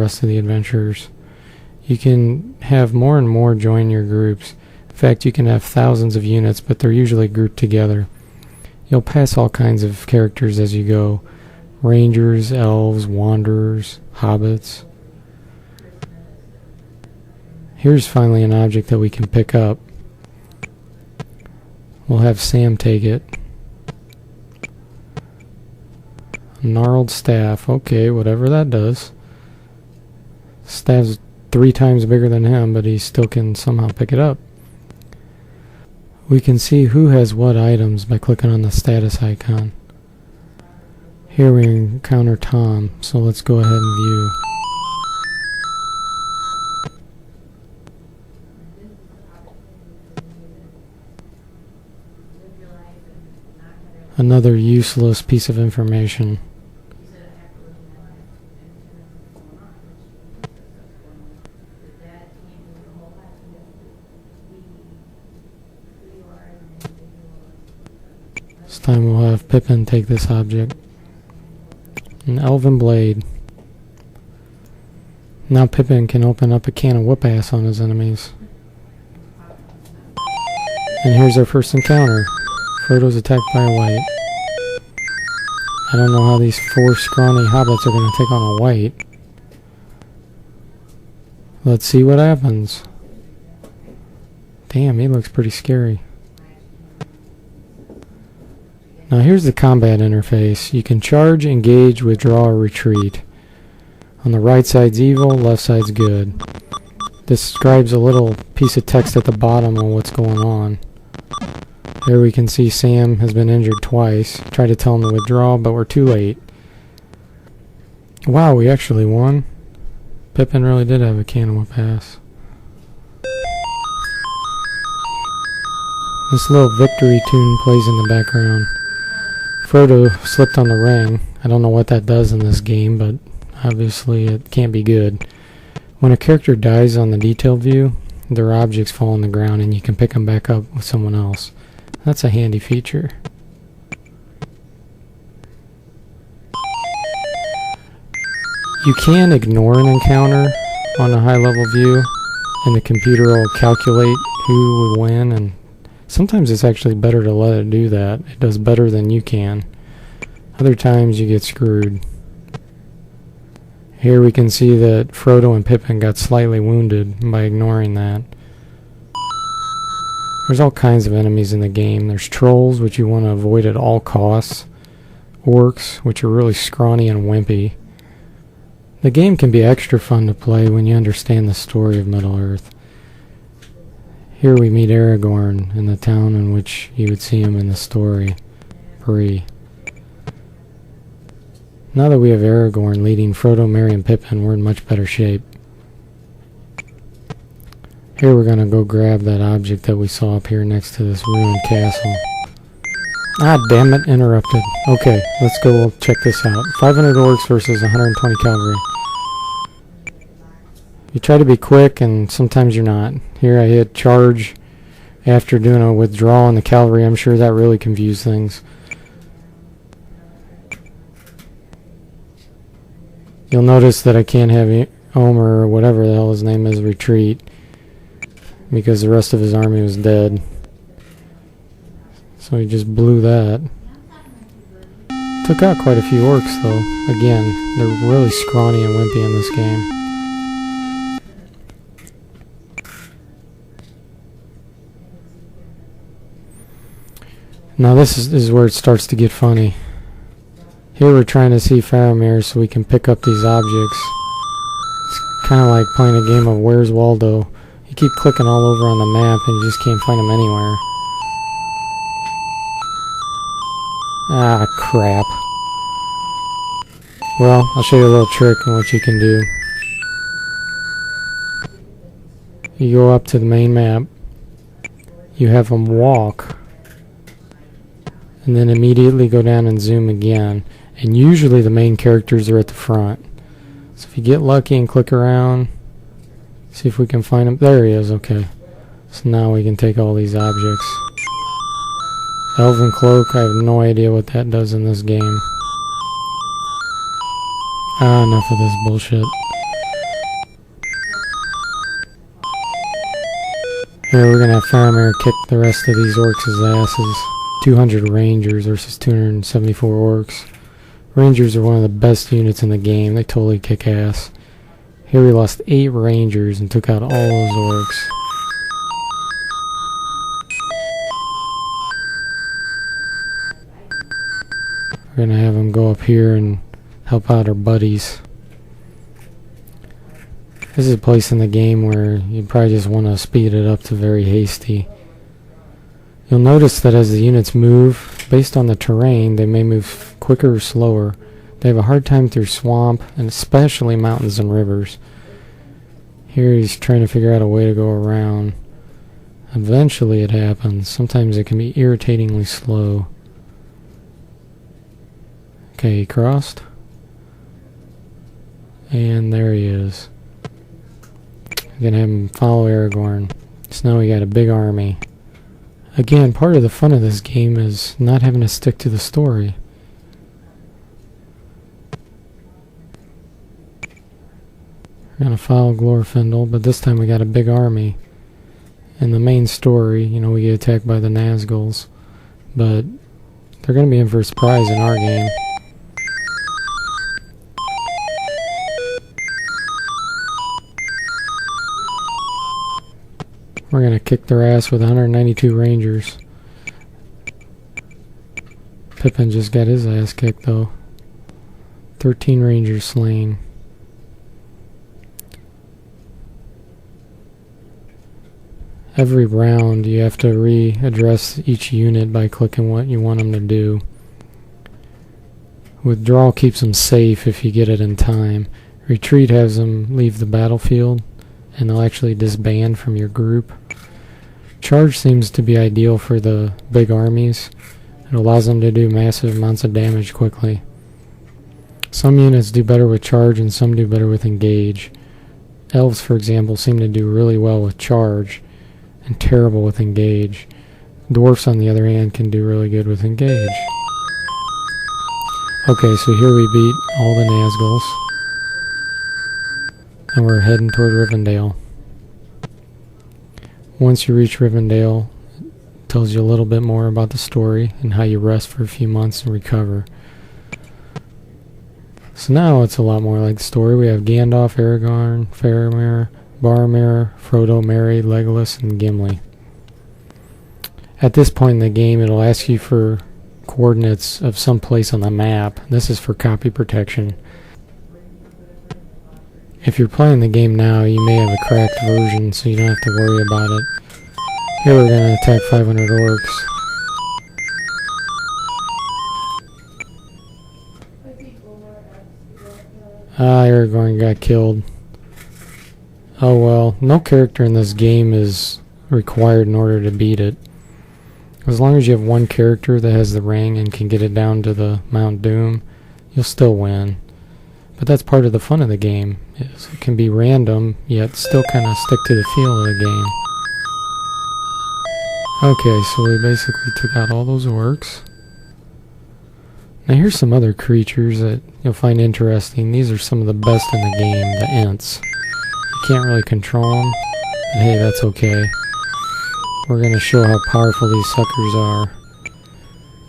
rest of the adventurers. You can have more and more join your groups. In fact, you can have thousands of units, but they're usually grouped together. You'll pass all kinds of characters as you go. Rangers, elves, wanderers, hobbits. Here's finally an object that we can pick up. We'll have Sam take it. Gnarled staff. Okay, whatever that does. Staff's 3 times bigger than him, but he still can somehow pick it up. We can see who has what items by clicking on the status icon. Here we encounter Tom, so let's go ahead and view. Another useless piece of information. This time we'll have Pippin take this object. An elven blade. Now Pippin can open up a can of whoop-ass on his enemies. And here's our first encounter. Frodo's attacked by a wight. I don't know how these 4 scrawny hobbits are going to take on a wight. Let's see what happens. Damn, he looks pretty scary. Now here's the combat interface. You can charge, engage, withdraw, or retreat. On the right side's evil, left side's good. This describes a little piece of text at the bottom on what's going on. Here we can see Sam has been injured twice. Tried to tell him to withdraw, but we're too late. Wow, we actually won. Pippin really did have a can of whoop-ass. This little victory tune plays in the background. Frodo slipped on the ring. I don't know what that does in this game, but obviously it can't be good. When a character dies on the detailed view, their objects fall on the ground and you can pick them back up with someone else. That's a handy feature. You can ignore an encounter on a high level view and the computer will calculate who would win, and sometimes it's actually better to let it do that. It does better than you can. Other times you get screwed. Here we can see that Frodo and Pippin got slightly wounded by ignoring that. There's all kinds of enemies in the game. There's trolls, which you want to avoid at all costs. Orcs, which are really scrawny and wimpy. The game can be extra fun to play when you understand the story of Middle-earth. Here we meet Aragorn in the town in which you would see him in the story, Bree. Now that we have Aragorn leading Frodo, Merry, and Pippin, we're in much better shape. Here we're going to go grab that object that we saw up here next to this ruined castle. Ah, damn it, interrupted. Okay, let's go check this out. 500 orcs versus 120 cavalry. You try to be quick, and sometimes you're not. Here I hit charge after doing a withdrawal on the cavalry. I'm sure that really confused things. You'll notice that I can't have Omer, or whatever the hell his name is, retreat, because the rest of his army was dead. So he just blew that. Took out quite a few orcs though. Again, they're really scrawny and wimpy in this game. Now this is where it starts to get funny. Here we're trying to see Faramir so we can pick up these objects. It's kind of like playing a game of Where's Waldo. You keep clicking all over on the map and you just can't find them anywhere. Ah, crap. Well, I'll show you a little trick on what you can do. You go up to the main map. You have them walk. And then immediately go down and zoom again. And usually the main characters are at the front. So if you get lucky and click around, see if we can find him. There he is, okay. So now we can take all these objects. Elven Cloak, I have no idea what that does in this game. Ah, enough of this bullshit. Here we're gonna have Faramir kick the rest of these orcs' asses. 200 Rangers versus 274 orcs. Rangers are one of the best units in the game. They totally kick ass. Here we lost 8 Rangers and took out all those orcs. We're gonna have them go up here and help out our buddies. This is a place in the game where you probably just want to speed it up to very hasty. You'll notice that as the units move, based on the terrain, they may move quicker or slower. They have a hard time through swamp, and especially mountains and rivers. Here he's trying to figure out a way to go around. Eventually it happens. Sometimes it can be irritatingly slow. Okay, he crossed. And there he is. I'm gonna have him follow Aragorn. So now we got a big army. Again, part of the fun of this game is not having to stick to the story. We're gonna follow Glorfindel, but this time we got a big army. In the main story, you know, we get attacked by the Nazguls, but they're gonna be in for a surprise in our game. We're gonna kick their ass with 192 Rangers. Pippin just got his ass kicked though. 13 Rangers slain. Every round you have to readdress each unit by clicking what you want them to do. Withdrawal keeps them safe if you get it in time. Retreat has them leave the battlefield and they'll actually disband from your group. Charge seems to be ideal for the big armies. It allows them to do massive amounts of damage quickly. Some units do better with charge and some do better with engage. Elves, for example, seem to do really well with charge and terrible with engage. Dwarfs, on the other hand, can do really good with engage. Okay, so here we beat all the Nazguls. And we're heading toward Rivendell. Once you reach Rivendell, it tells you a little bit more about the story and how you rest for a few months and recover. So now it's a lot more like the story. We have Gandalf, Aragorn, Faramir, Boromir, Frodo, Merry, Legolas, and Gimli. At this point in the game, it'll ask you for coordinates of some place on the map. This is for copy protection. If you're playing the game now, you may have a cracked version, so you don't have to worry about it. Here we're going to attack 500 orcs. Aragorn got killed. Oh well, no character in this game is required in order to beat it. As long as you have one character that has the ring and can get it down to the Mount Doom, you'll still win. But that's part of the fun of the game. Is it can be random, yet still kind of stick to the feel of the game. Okay, so we basically took out all those orcs. Now here's some other creatures that you'll find interesting. These are some of the best in the game, the Ents. You can't really control them, and hey, that's okay. We're going to show how powerful these suckers are.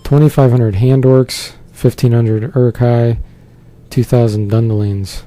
2,500 hand orcs, 1,500 Uruk-hai, 2,000 Dundalings.